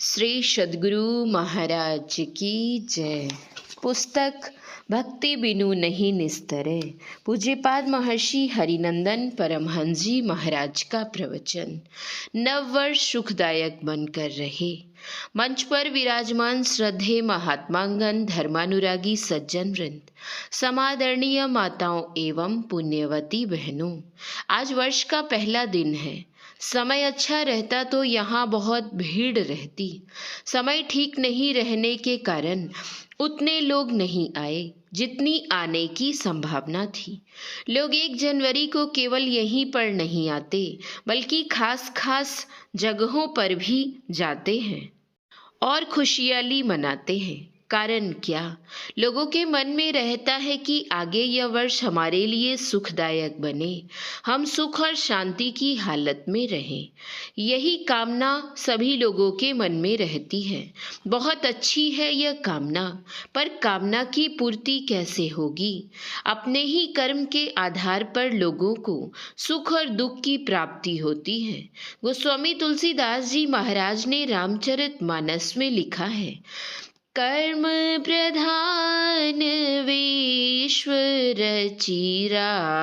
श्री सद्गुरु महाराज की जय। पुस्तक भक्ति बिनु नहीं निस्तरे, पूज्यपाद महर्षि हरिनंदन परमहंस जी महाराज का प्रवचन। नववर्ष सुखदायक बनकर रहे। मंच पर विराजमान श्रद्धेय महात्मागण, धर्मानुरागी सज्जन वृंद, समादरणीय माताओं एवं पुण्यवती बहनों, आज वर्ष का पहला दिन है। समय अच्छा रहता तो यहाँ बहुत भीड़ रहती। समय ठीक नहीं रहने के कारण उतने लोग नहीं आए जितनी आने की संभावना थी। लोग 1 जनवरी को केवल यहीं पर नहीं आते, बल्कि खास खास जगहों पर भी जाते हैं और खुशहाली मनाते हैं। कारण क्या? लोगों के मन में रहता है कि आगे यह वर्ष हमारे लिए सुखदायक बने, हम सुख और शांति की हालत में रहें। यही कामना सभी लोगों के मन में रहती है। बहुत अच्छी है यह कामना, पर कामना की पूर्ति कैसे होगी? अपने ही कर्म के आधार पर लोगों को सुख और दुख की प्राप्ति होती है। गोस्वामी तुलसीदास जी महाराज ने रामचरितमानस में लिखा है, कर्म प्रधान विश्व रचि राखा,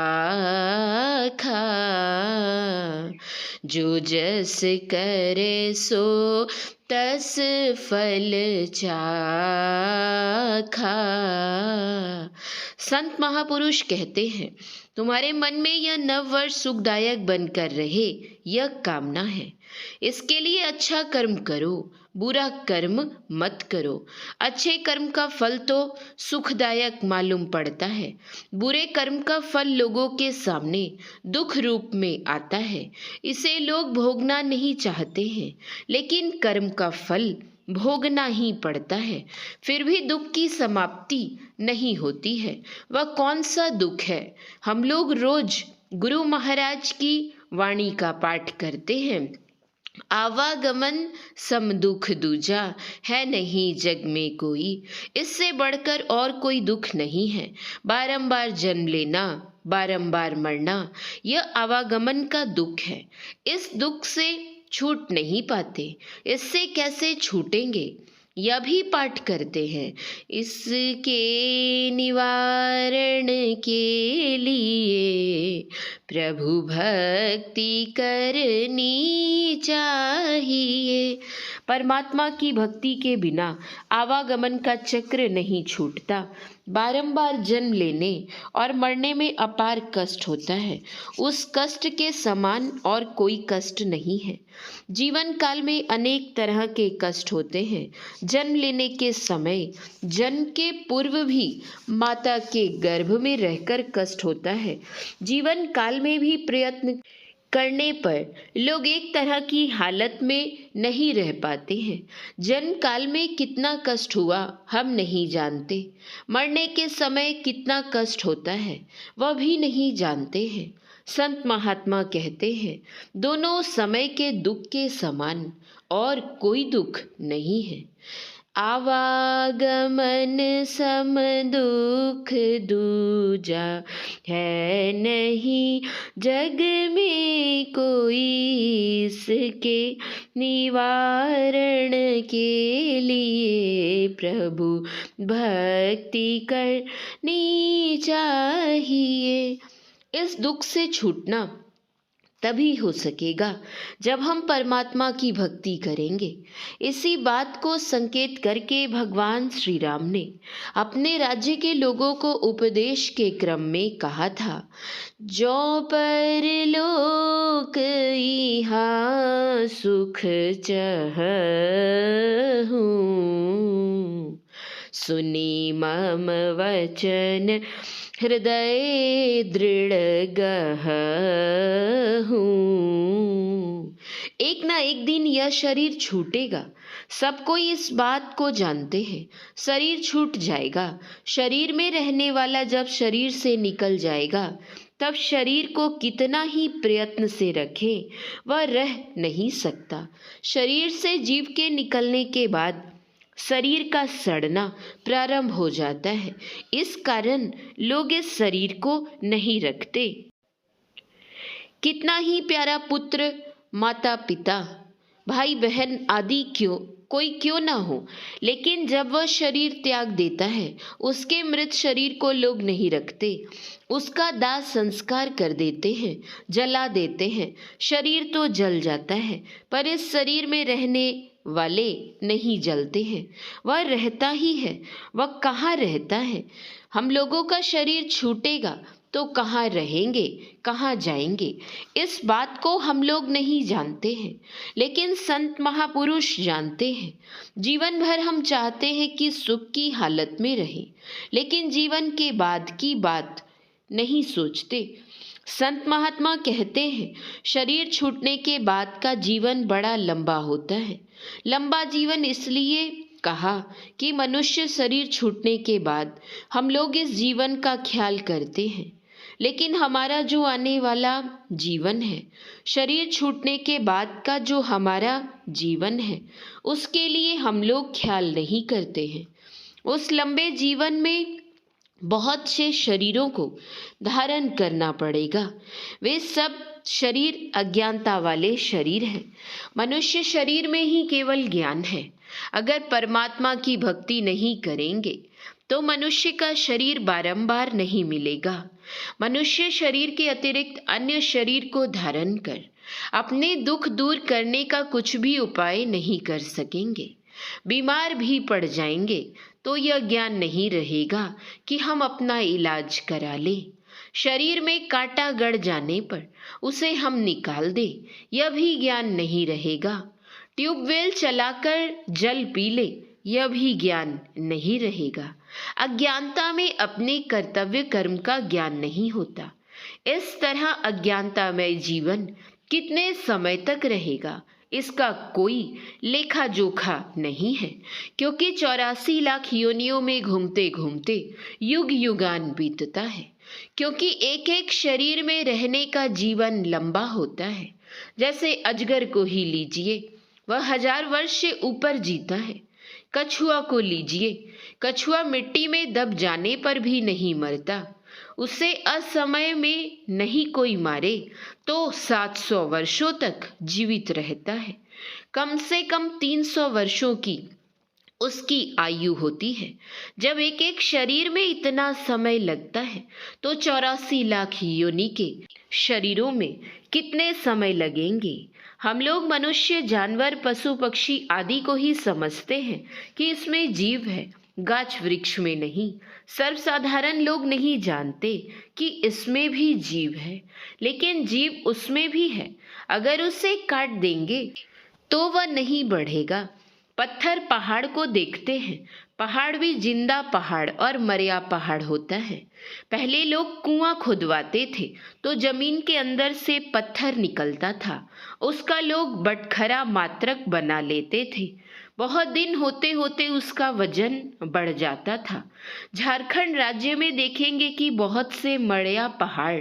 जो जस करे सो तस फल चाखा। संत महापुरुष कहते हैं, तुम्हारे मन में यह नववर्ष सुखदायक बनकर रहे, यह कामना है। इसके लिए अच्छा कर्म करो, बुरा कर्म मत करो। अच्छे कर्म का फल तो सुखदायक मालूम पड़ता है, बुरे कर्म का फल लोगों के सामने दुख रूप में आता है। इसे लोग भोगना नहीं चाहते हैं, लेकिन कर्म का फल भोगना ही पड़ता है। फिर भी दुख की समाप्ति नहीं होती है। वह कौन सा दुख है? हम लोग रोज गुरु महाराज की वाणी का पाठ करते हैं, आवागमन सम दुख दूजा, है नहीं जग में कोई। इससे बढ़कर और कोई दुख नहीं है। बारंबार जन्म लेना, बारंबार मरना, यह आवागमन का दुख है। इस दुख से छूट नहीं पाते। इससे कैसे छूटेंगे? यह भी पाठ करते हैं, इसके निवारण के लिए प्रभु भक्ति करनी चाहिए। परमात्मा की भक्ति के बिना आवागमन का चक्र नहीं छूटता। बारंबार जन्म लेने और मरने में अपार कष्ट होता है। उस कष्ट के समान और कोई कष्ट नहीं है। जीवन काल में अनेक तरह के कष्ट होते हैं। जन्म लेने के समय, जन्म के पूर्व भी माता के गर्भ में रहकर कष्ट होता है। जीवन काल में भी प्रयत्न करने पर लोग एक तरह की हालत में नहीं रह पाते हैं। जन्म काल में कितना कष्ट हुआ हम नहीं जानते। मरने के समय कितना कष्ट होता है वह भी नहीं जानते हैं। संत महात्मा कहते हैं, दोनों समय के दुख के समान और कोई दुख नहीं है। आवागमन सम दुख दूजा, है नहीं जग में कोई। इसके निवारण के लिए प्रभु भक्ति करनी चाहिए। इस दुख से छूटना तभी हो सकेगा जब हम परमात्मा की भक्ति करेंगे। इसी बात को संकेत करके भगवान श्री राम ने अपने राज्य के लोगों को उपदेश के क्रम में कहा था, जो परलोक इहा सुख चहूँ, सुनी मम वचन हृदय दृढ़ गहूँ। एक ना एक दिन यह शरीर छूटेगा। सब कोई इस बात को जानते हैं। शरीर छूट जाएगा। शरीर में रहने वाला जब शरीर से निकल जाएगा, तब शरीर को कितना ही प्रयत्न से रखें, वह रह नहीं सकता। शरीर से जीव के निकलने के बाद शरीर का सड़ना प्रारंभ हो जाता है। इस कारण लोग इस शरीर को नहीं रखते। कितना ही प्यारा पुत्र, माता पिता, भाई बहन आदि क्यों कोई क्यों ना हो, लेकिन जब वह शरीर त्याग देता है, उसके मृत शरीर को लोग नहीं रखते, उसका दाह संस्कार कर देते हैं, जला देते हैं। शरीर तो जल जाता है, पर इस शरीर में रहने वाले नहीं जलते हैं। वह रहता ही है। वह कहाँ रहता है? हम लोगों का शरीर छूटेगा तो कहाँ रहेंगे, कहाँ जाएंगे? इस बात को हम लोग नहीं जानते हैं, लेकिन संत महापुरुष जानते हैं। जीवन भर हम चाहते हैं कि सुख की हालत में रहें, लेकिन जीवन के बाद की बात नहीं सोचते। संत महात्मा कहते हैं, शरीर छूटने के बाद का जीवन बड़ा लंबा होता है। लंबा जीवन इसलिए कहा कि मनुष्य शरीर छूटने के बाद हम लोग इस जीवन का ख्याल करते हैं, लेकिन हमारा जो आने वाला जीवन है, शरीर छूटने के बाद का जो हमारा जीवन है, उसके लिए हम लोग ख्याल नहीं करते हैं। उस लंबे जीवन में बहुत से शरीरों को धारण करना पड़ेगा। वे सब शरीर अज्ञानता वाले शरीर हैं। मनुष्य शरीर में ही केवल ज्ञान है। अगर परमात्मा की भक्ति नहीं करेंगे तो मनुष्य का शरीर बारंबार नहीं मिलेगा। मनुष्य शरीर के अतिरिक्त अन्य शरीर को धारण कर अपने दुख दूर करने का कुछ भी उपाय नहीं कर सकेंगे। बीमार भी पड़ जाएंगे तो यह ज्ञान नहीं रहेगा कि हम अपना इलाज करा लें। शरीर में कांटा गड़ जाने पर उसे हम निकाल दें, यह भी ज्ञान नहीं रहेगा। ट्यूबवेल चलाकर जल पी ले, यह भी ज्ञान नहीं रहेगा। अज्ञानता में अपने कर्तव्य कर्म का ज्ञान नहीं होता। इस तरह अज्ञानतामय जीवन कितने समय तक रहेगा, इसका कोई लेखा जोखा नहीं है, क्योंकि 84 लाख योनियों में घूमते घूमते युग युगान बीतता है। क्योंकि एक एक शरीर में रहने का जीवन लंबा होता है। जैसे अजगर को ही लीजिए, वह 1000 वर्ष से ऊपर जीता है। कछुआ को लीजिए, कछुआ मिट्टी में दब जाने पर भी नहीं मरता। उसे असमय में नहीं कोई मारे तो 700 वर्षों तक जीवित रहता है। कम से कम 300 वर्षों की उसकी आयु होती है। जब एक एक शरीर में इतना समय लगता है तो 84 लाख योनि के शरीरों में कितने समय लगेंगे? हम लोग मनुष्य, जानवर, पशु पक्षी आदि को ही समझते हैं कि इसमें जीव है, गाछ वृक्ष में नहीं। सर्वसाधारण लोग नहीं जानते कि इसमें भी जीव है, लेकिन जीव उसमें भी है। अगर उसे काट देंगे तो वह नहीं बढ़ेगा। पत्थर पहाड़ को देखते हैं, पहाड़ भी जिंदा पहाड़ और मरया पहाड़ होता है। पहले लोग कुआं खुदवाते थे तो जमीन के अंदर से पत्थर निकलता था, उसका लोग बटखरा मात्रक बना लेते थे। बहुत दिन होते होते उसका वजन बढ़ जाता था। झारखंड राज्य में देखेंगे कि बहुत से मरया पहाड़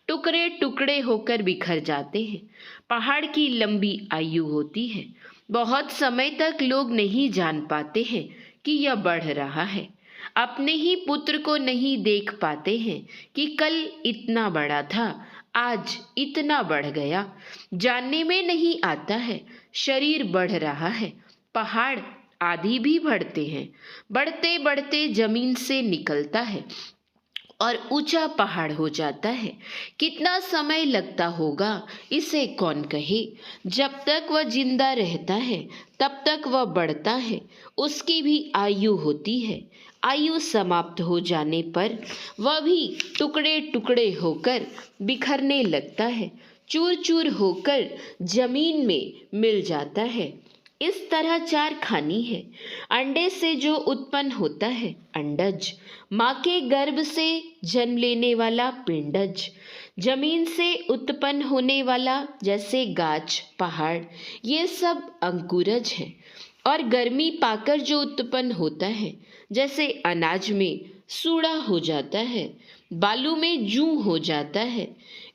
टुकड़े टुकड़े होकर बिखर जाते हैं। पहाड़ की लंबी आयु होती है। बहुत समय तक लोग नहीं जान पाते हैं कि यह बढ़ रहा है। अपने ही पुत्र को नहीं देख पाते हैं कि कल इतना बड़ा था, आज इतना बढ़ गया। जानने में नहीं आता है शरीर बढ़ रहा है। पहाड़ आदि भी बढ़ते हैं, बढ़ते बढ़ते जमीन से निकलता है और ऊंचा पहाड़ हो जाता है। कितना समय लगता होगा इसे कौन कहे। जब तक वह जिंदा रहता है तब तक वह बढ़ता है, उसकी भी आयु होती है। आयु समाप्त हो जाने पर वह भी टुकड़े टुकड़े होकर बिखरने लगता है, चूर चूर होकर जमीन में मिल जाता है। इस तरह 4 खानी है। अंडे से जो उत्पन्न होता है अंडज, माँ के गर्भ से जन्म लेने वाला पिंडज, जमीन से उत्पन्न होने वाला जैसे गाछ पहाड़, ये सब अंकुरज है। और गर्मी पाकर जो उत्पन्न होता है जैसे अनाज में सूड़ा हो जाता है, बालू में जूं हो जाता है,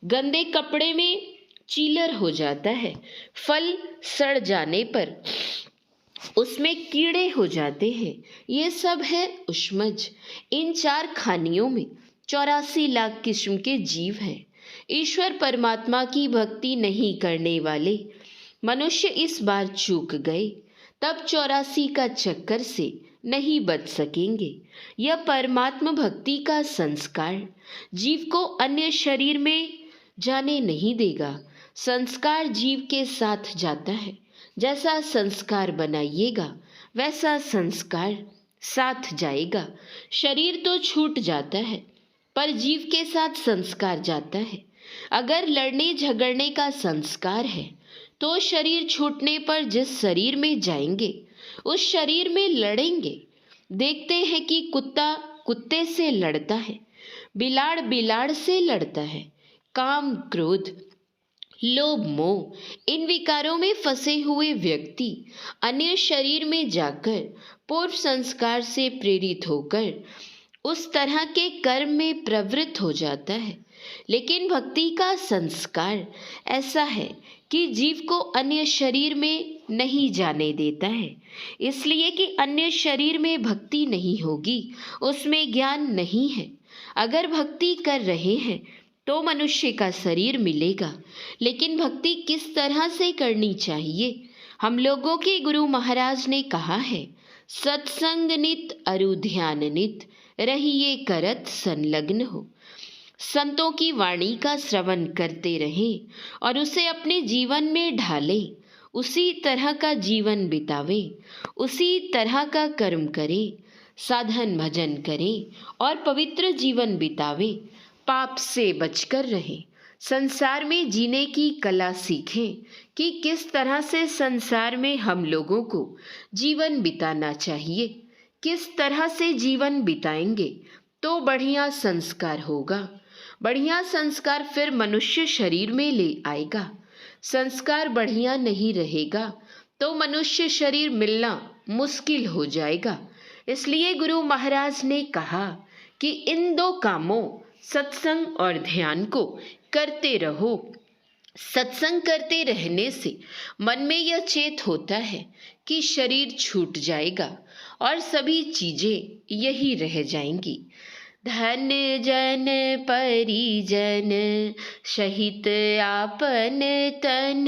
गंदे कपड़े में चीलर हो जाता है, फल सड़ जाने पर उसमें कीड़े हो जाते हैं, ये सब है उष्मज। इन 4 खानियों में 84 लाख किस्म के जीव हैं। ईश्वर परमात्मा की भक्ति नहीं करने वाले मनुष्य इस बार चूक गए। तब 84 का चक्कर से नहीं बच सकेंगे। यह परमात्मा भक्ति का संस्कार जीव को अन्य शरीर में जाने नहीं देगा। संस्कार जीव के साथ जाता है। जैसा संस्कार बनाइएगा वैसा संस्कार साथ जाएगा। शरीर तो छूट जाता है पर जीव के साथ संस्कार जाता है। अगर लड़ने झगड़ने का संस्कार है तो शरीर छूटने पर जिस शरीर में जाएंगे उस शरीर में लड़ेंगे। देखते हैं कि कुत्ता कुत्ते से लड़ता है, बिलाड़ बिलाड़ से लड़ता है। काम, क्रोध, लोभ, मोह इन विकारों में फंसे हुए व्यक्ति अन्य शरीर में जाकर पूर्व संस्कार से प्रेरित होकर उस तरह के कर्म में प्रवृत्त हो जाता है। लेकिन भक्ति का संस्कार ऐसा है कि जीव को अन्य शरीर में नहीं जाने देता है, इसलिए कि अन्य शरीर में भक्ति नहीं होगी, उसमें ज्ञान नहीं है। अगर भक्ति कर रहे हैं तो मनुष्य का शरीर मिलेगा, लेकिन भक्ति किस तरह से करनी चाहिए? हम लोगों के गुरु महाराज ने कहा है, सत्संग नित अरु ध्यान नित रहिए करत संलग्न हो। संतों की वाणी का श्रवण करते रहें और उसे अपने जीवन में ढालें, उसी तरह का जीवन बितावें, उसी तरह का कर्म करें, साधन भजन करें और पवित्र जीवन बितावें। पाप से बचकर रहें, संसार में जीने की कला सीखें कि किस तरह से संसार में हम लोगों को जीवन बिताना चाहिए। किस तरह से जीवन बिताएंगे तो बढ़िया संस्कार होगा। बढ़िया संस्कार फिर मनुष्य शरीर में ले आएगा। संस्कार बढ़िया नहीं रहेगा तो मनुष्य शरीर मिलना मुश्किल हो जाएगा। इसलिए गुरु महाराज ने कहा कि इन दो कामों सत्संग और ध्यान को करते रहो। सत्संग करते रहने से मन में यह चेत होता है कि शरीर छूट जाएगा और सभी चीजें यही रह जाएंगी। धन जन परिजन सहित आपन तन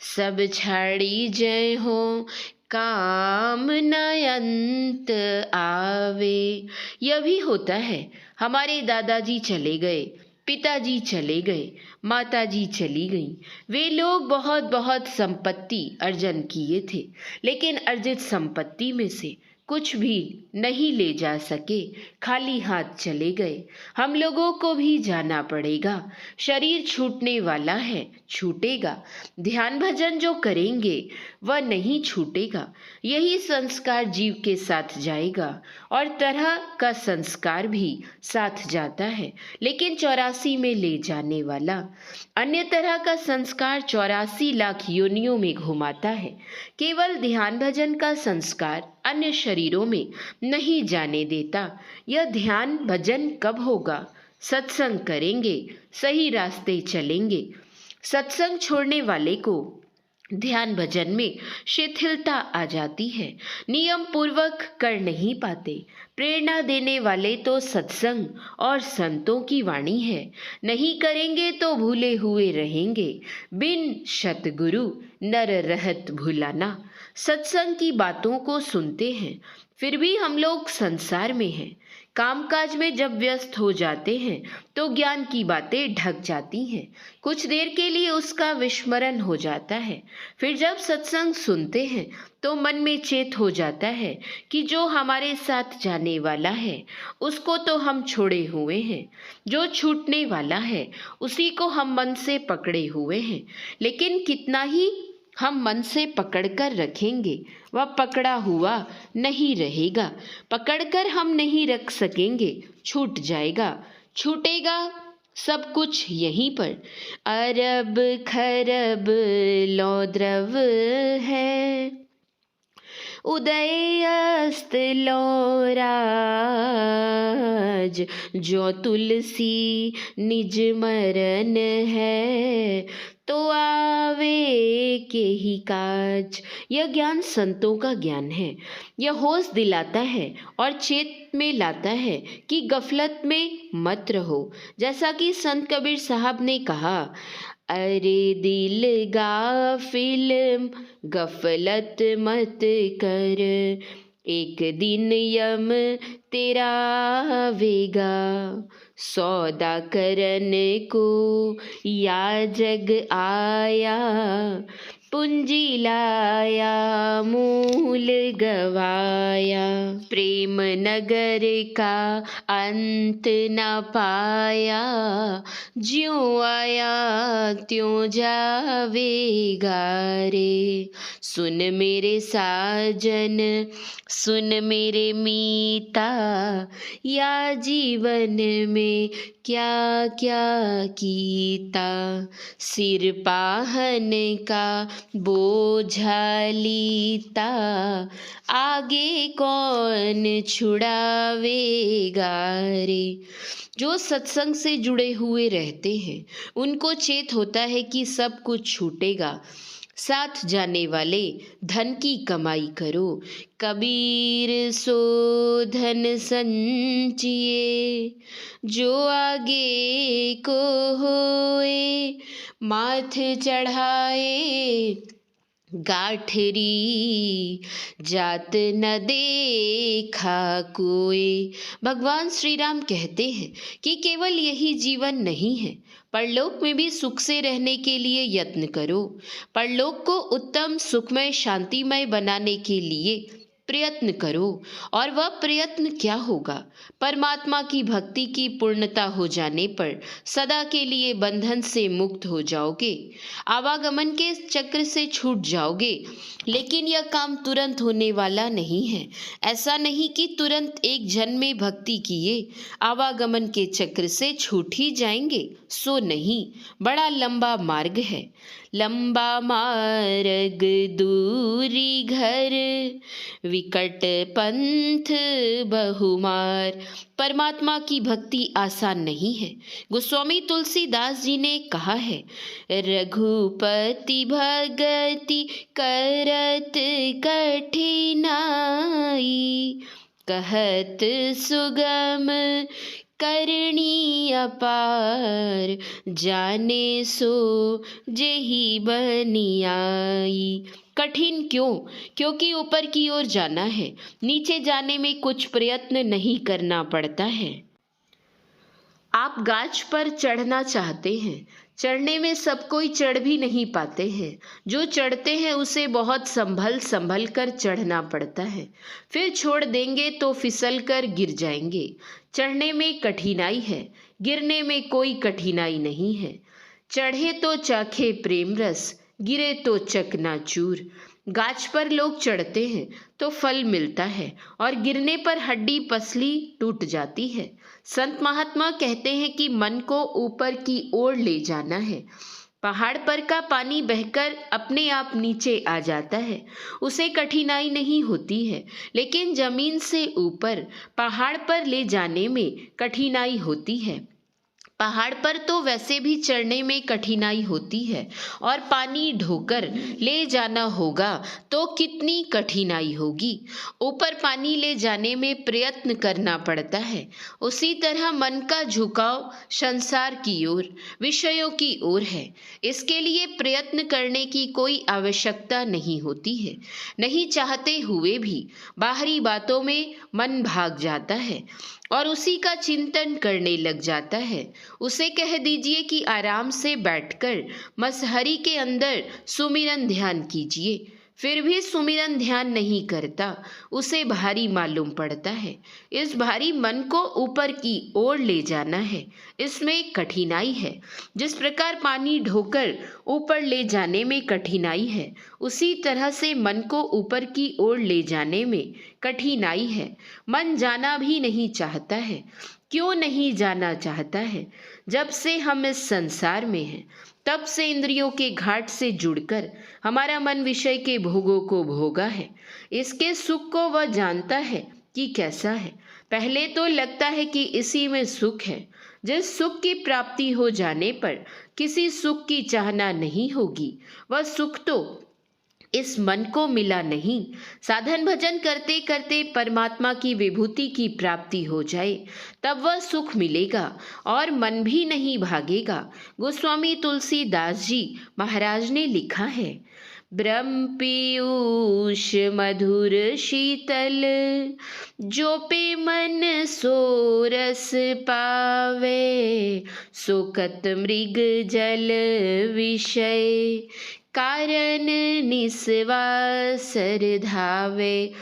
सब छाड़ी जय हो काम न अंत आवे। यह भी होता है, हमारे दादाजी चले गए, पिताजी चले गए, माताजी चली गई। वे लोग बहुत बहुत संपत्ति अर्जन किए थे, लेकिन अर्जित संपत्ति में से कुछ भी नहीं ले जा सके, खाली हाथ चले गए। हम लोगों को भी जाना पड़ेगा। शरीर छूटने वाला है, छूटेगा। ध्यान भजन जो करेंगे वह नहीं छूटेगा। यही संस्कार जीव के साथ जाएगा और तरह का संस्कार भी साथ जाता है, लेकिन 84 में ले जाने वाला अन्य तरह का संस्कार 84 लाख योनियों में घुमाता है। केवल ध्यान भजन का संस्कार अन्य शरीरों में नहीं जाने देता। यह ध्यान भजन कब होगा? सत्संग करेंगे, सही रास्ते चलेंगे। सत्संग छोड़ने वाले को ध्यान भजन में शिथिलता आ जाती है, नियम पूर्वक कर नहीं पाते। प्रेरणा देने वाले तो सत्संग और संतों की वाणी है, नहीं करेंगे तो भूले हुए रहेंगे। बिन सतगुरु नर रहत भुलाना। सत्संग की बातों को सुनते हैं फिर भी हम लोग संसार में हैं। कामकाज में जब व्यस्त हो जाते हैं तो ज्ञान की बातें ढक जाती हैं, कुछ देर के लिए उसका विस्मरण हो जाता है। फिर जब सत्संग सुनते हैं तो मन में चेत हो जाता है कि जो हमारे साथ जाने वाला है उसको तो हम छोड़े हुए हैं, जो छूटने वाला है उसी को हम मन से पकड़े हुए हैं। लेकिन कितना ही हम मन से पकड़कर रखेंगे वह पकड़ा हुआ नहीं रहेगा। पकड़कर हम नहीं रख सकेंगे, छूट जाएगा, छूटेगा सब कुछ यहीं पर। अरब खरब लौद्रव है, उदय अस्त लौराज, जो तुलसी निज मरन है, तो आवे के ही काज। यह ज्ञान संतों का ज्ञान है। यह होश दिलाता है और चेत में लाता है कि गफलत में मत रहो। जैसा कि संत कबीर साहब ने कहा, अरे दिल गाफिल गफलत मत कर, एक दिन यम तेरा आवेगा, सौदा करन को या जग आया, पूंजी लाया मूल गवाया, प्रेम नगर का अंत न पाया, ज्यों आया त्यों जावेगा रे। सुन मेरे साजन सुन मेरे मीता, या जीवन में क्या क्या कीता, सिर पाहन का बोझा लीता, आगे कौन छुड़ावेगा रे। जो सत्संग से जुड़े हुए रहते हैं उनको चेत होता है कि सब कुछ छूटेगा, साथ जाने वाले धन की कमाई करो। कबीर सो धन संचिए, जो आगे को होए, माथ चढ़ाए गाठरी, जात न देखा कोई। भगवान श्री राम कहते हैं कि केवल यही जीवन नहीं है, परलोक में भी सुख से रहने के लिए यत्न करो। परलोक को उत्तम सुखमय शांतिमय बनाने के लिए प्रयत्न करो। और वह प्रयत्न क्या होगा? परमात्मा की भक्ति की पूर्णता हो जाने पर सदा के लिए बंधन से मुक्त हो जाओगे, आवागमन के चक्र से छूट जाओगे। लेकिन यह काम तुरंत होने वाला नहीं है। ऐसा नहीं कि तुरंत एक जन्म में भक्ति किए आवागमन के चक्र से छूट ही जाएंगे, सो नहीं, बड़ा लंबा मार्ग है। लंबा मार्ग दूरी घर, विकट पंथ बहुमार। परमात्मा की भक्ति आसान नहीं है। गोस्वामी तुलसीदास जी ने कहा है, रघुपति भगति करत कठिनाई, कहत सुगम करनी अपार, जाने सो जेहि बनियाई। कठिन क्यों? क्योंकि ऊपर की ओर जाना है, नीचे जाने में कुछ प्रयत्न नहीं करना पड़ता है। आप गाछ पर चढ़ना चाहते हैं, चढ़ने में सब कोई चढ़ भी नहीं पाते हैं। जो चढ़ते हैं उसे बहुत संभल संभल कर चढ़ना पड़ता है, फिर छोड़ देंगे तो फिसल कर गिर जाएंगे। चढ़ने में कठिनाई है, गिरने में कोई कठिनाई नहीं है। चढ़े तो चाखे प्रेम रस, गिरे तो चकनाचूर। गाछ पर लोग चढ़ते हैं तो फल मिलता है और गिरने पर हड्डी पसली टूट जाती है। संत महात्मा कहते हैं कि मन को ऊपर की ओर ले जाना है। पहाड़ पर का पानी बहकर अपने आप नीचे आ जाता है, उसे कठिनाई नहीं होती है। लेकिन जमीन से ऊपर पहाड़ पर ले जाने में कठिनाई होती है। पहाड़ पर तो वैसे भी चढ़ने में कठिनाई होती है, और पानी ढोकर ले जाना होगा तो कितनी कठिनाई होगी। ऊपर पानी ले जाने में प्रयत्न करना पड़ता है। उसी तरह मन का झुकाव संसार की ओर, विषयों की ओर है। इसके लिए प्रयत्न करने की कोई आवश्यकता नहीं होती है। नहीं चाहते हुए भी बाहरी बातों में मन भाग जाता है और उसी का चिंतन करने लग जाता है। उसे कह दीजिए कि आराम से बैठकर मसहरी के अंदर सुमिरन ध्यान कीजिए, फिर भी सुमिरन ध्यान नहीं करता, उसे भारी मालूम पड़ता है। इस भारी मन को ऊपर की ओर ले जाना है, इसमें कठिनाई है। जिस प्रकार पानी ढोकर ऊपर ले जाने में कठिनाई है, उसी तरह से मन को ऊपर की ओर ले जाने में कठिनाई है। मन जाना भी नहीं चाहता है। क्यों नहीं जाना चाहता है? जब से हम इस संसार में हैं, तब से इंद्रियों के घाट से जुड़कर हमारा मन विषय के भोगों को भोगा है। इसके सुख को वह जानता है कि कैसा है। पहले तो लगता है कि इसी में सुख है। जिस सुख की प्राप्ति हो जाने पर किसी सुख की चाहना नहीं होगी, वह सुख तो इस मन को मिला नहीं। साधन भजन करते करते परमात्मा की विभूति की प्राप्ति हो जाए तब वह सुख मिलेगा और मन भी नहीं भागेगा। गोस्वामी तुलसीदास जी महाराज ने लिखा है, ब्रह्म पीयूष मधुर शीतल, जो पे मन सो रस पावे, सोकत मृग जल विषय, कारण निस्वासर धावे।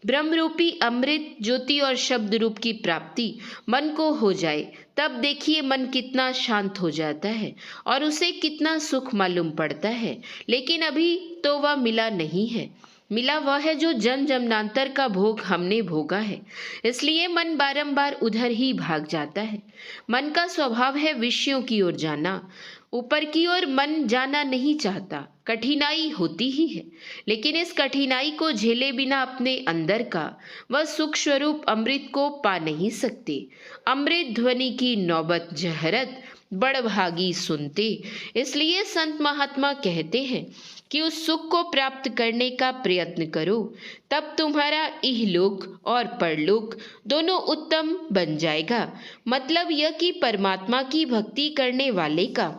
ब्रह्मरूपी अमृत ज्योति और शब्द रूप की प्राप्ति मन को हो जाए तब देखिए मन कितना शांत हो जाता है और उसे कितना सुख मालूम पड़ता है। लेकिन अभी तो वह मिला नहीं है। मिला वह है जो जन्म जन्मांतर का भोग हमने भोगा है, इसलिए मन बारंबार उधर ही भाग जाता है। मन का स्वभाव है विषयों की ओर जाना, ऊपर की ओर मन जाना नहीं चाहता। कठिनाई होती ही है, लेकिन इस कठिनाई को झेले बिना अपने अंदर का वह सुख स्वरूप अमृत को पा नहीं सकते। अमृत ध्वनि की नौबत जहरत बड़भागी सुनते। इसलिए संत महात्मा कहते हैं कि उस सुख को प्राप्त करने का प्रयत्न करो, तब तुम्हारा इहलोक और परलोक दोनों उत्तम बन जाएगा। मतलब यह कि परमात्मा की भक्ति करने वाले का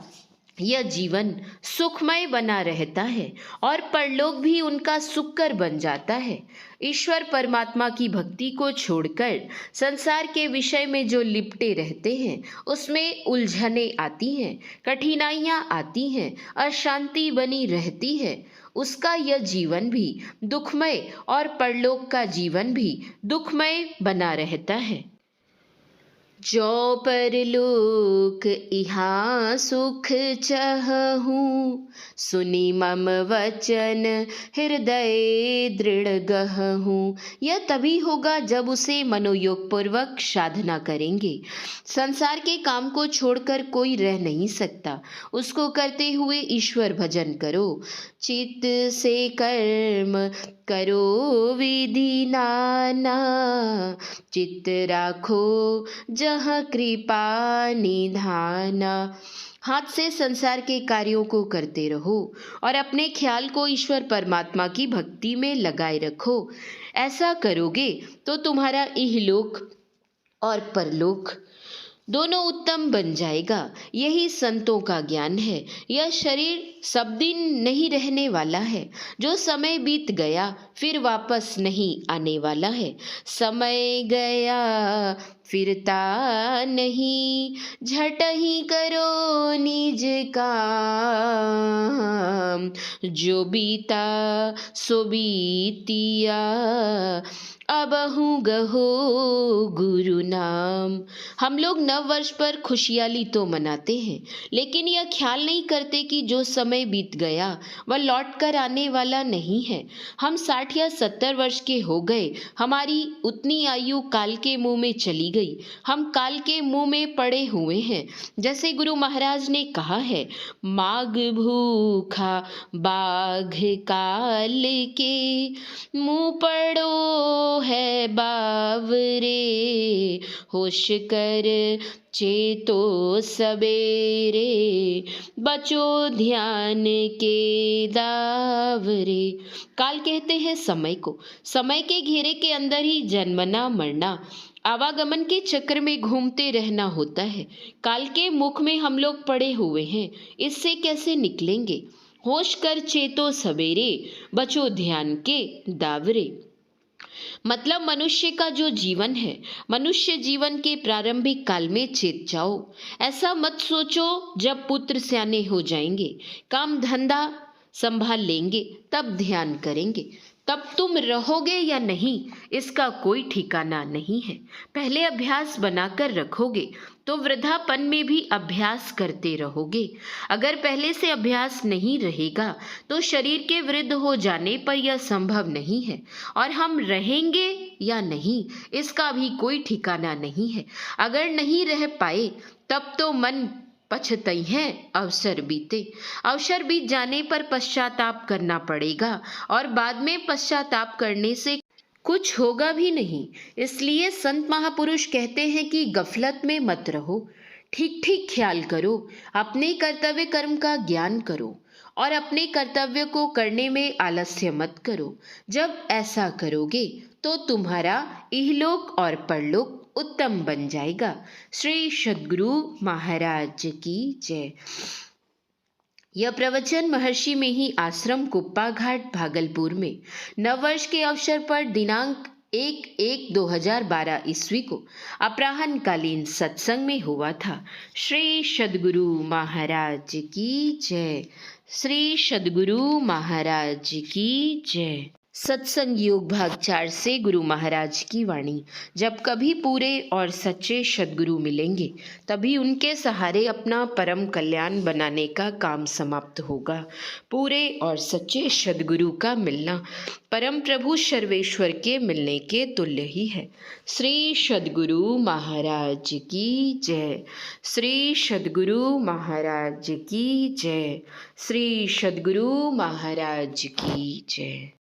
यह जीवन सुखमय बना रहता है और परलोक भी उनका सुखकर बन जाता है। ईश्वर परमात्मा की भक्ति को छोड़कर संसार के विषय में जो लिपटे रहते हैं उसमें उलझने आती हैं, कठिनाइयाँ आती हैं, अशांति बनी रहती है, उसका यह जीवन भी दुखमय और परलोक का जीवन भी दुखमय बना रहता है। जो परलोक इहाँ सुख चहहूँ, सुनी मम वचन हृदय दृढ़ गहहूँ। यह तभी होगा जब उसे मनोयोग पूर्वक साधना करेंगे। संसार के काम को छोड़कर कोई रह नहीं सकता, उसको करते हुए ईश्वर भजन करो। चित्त से कर्म करो विधि नाना, चित्त राखो जहाँ कृपा निधाना। हाथ से संसार के कार्यों को करते रहो और अपने ख्याल को ईश्वर परमात्मा की भक्ति में लगाए रखो। ऐसा करोगे तो तुम्हारा इहलोक और परलोक दोनों उत्तम बन जाएगा। यही संतों का ज्ञान है। यह शरीर सब दिन नहीं रहने वाला है, जो समय बीत गया फिर वापस नहीं आने वाला है। समय गया फिरता नहीं, झट ही करो निज काम, जो बीता सो बीतिया, अबहु गहो गुरु नाम। हम लोग नव वर्ष पर खुशहाली तो मनाते हैं, लेकिन यह ख्याल नहीं करते कि जो समय बीत गया वह लौट कर आने वाला नहीं है। हम 60 या 70 वर्ष के हो गए, हमारी उतनी आयु काल के मुंह में चली गई। हम काल के मुंह में पड़े हुए हैं। जैसे गुरु महाराज ने कहा है, माघ भूखा बाघ काल के, मुंह पड़ो है बावरे, होश कर चेतो सबेरे, बचो ध्यान के दावरे। काल कहते हैं समय को। समय के घेरे के अंदर ही जन्मना मरना, आवागमन के चक्र में घूमते रहना होता है। काल के मुख में हम लोग पड़े हुए हैं, इससे कैसे निकलेंगे? होश कर चेतो सबेरे, बचो ध्यान के दावरे। मतलब मनुष्य का जो जीवन है, मनुष्य जीवन के प्रारंभिक काल में चेत जाओ। ऐसा मत सोचो जब पुत्र सयाने हो जाएंगे, काम धंधा संभाल लेंगे तब ध्यान करेंगे। तब तुम रहोगे या नहीं इसका कोई ठिकाना नहीं है। पहले अभ्यास बनाकर रखोगे तो वृद्धापन में भी अभ्यास करते रहोगे। अगर पहले से अभ्यास नहीं रहेगा तो शरीर के वृद्ध हो जाने पर यह संभव नहीं है, और हम रहेंगे या नहीं इसका भी कोई ठिकाना नहीं है। अगर नहीं रह पाए तब तो मन पछतई है, अवसर बीते। अवसर बीत जाने पर पश्चाताप करना पड़ेगा, और बाद में पश्चाताप करने से कुछ होगा भी नहीं। इसलिए संत महापुरुष कहते हैं कि गफलत में मत रहो, ठीक ठीक ख्याल करो, अपने कर्तव्य कर्म का ज्ञान करो और अपने कर्तव्य को करने में आलस्य मत करो। जब ऐसा करोगे तो तुम्हारा इहलोक और परलोक उत्तम बन जाएगा। श्री सद्गुरु महाराज की जय। यह प्रवचन महर्षि में ही आश्रम कुप्पा घाट भागलपुर में नववर्ष के अवसर पर दिनांक 1/1/2012 ईस्वी को अपराह्न कालीन सत्संग में हुआ था। श्री सद्गुरु महाराज की जय। श्री सद्गुरु महाराज की जय। सत्संग योग भाग 4 से गुरु महाराज की वाणी। जब कभी पूरे और सच्चे सद्गुरु मिलेंगे तभी उनके सहारे अपना परम कल्याण बनाने का काम समाप्त होगा। पूरे और सच्चे सद्गुरु का मिलना परम प्रभु सर्वेश्वर के मिलने के तुल्य ही है। श्री सद्गुरु महाराज की जय। श्री सद्गुरु महाराज की जय। श्री सद्गुरु महाराज की जय।